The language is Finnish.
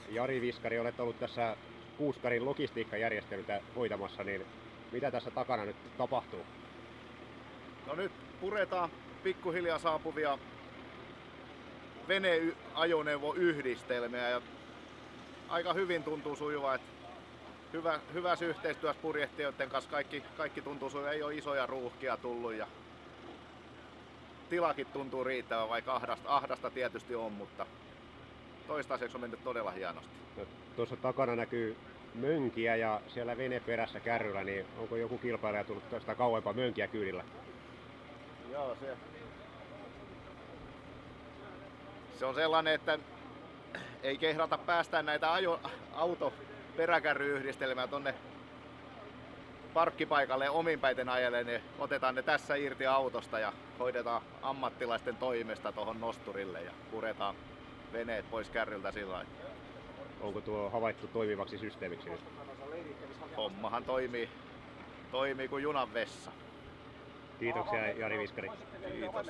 Jari Viskari, olet ollut tässä Puuskarin logistiikkajärjestelytä hoitamassa, niin mitä tässä takana nyt tapahtuu? No nyt puretaan pikkuhiljaa saapuvia vene-ajoneuvoyhdistelmiä ja aika hyvin tuntuu sujuva, että hyvässä yhteistyössä purjehtijoiden kanssa kaikki tuntuu sujuva, ei ole isoja ruuhkia tullut ja tilakin tuntuu riittävän, vaikka ahdasta tietysti on, mutta toistaiseksi on mennyt todella hienosti. No, tuossa takana näkyy mönkiä ja siellä vene perässä kärryllä, niin onko joku kilpailija tullut tuosta kauempaa mönkiä kyydillä? Joo, se on sellainen, että ei kehdata päästää näitä auto-peräkärryyhdistelmiä tonne parkkipaikalle ominpäiten ajelle, niin otetaan ne tässä irti autosta ja hoidetaan ammattilaisten toimesta tuohon nosturille ja puretaan veneet pois kärryltä sillä lailla. Onko tuo havaittu toimivaksi systeemiksi nyt? Hommahan toimii kuin junan vessa. Kiitoksia Jari Viskari. Kiitos.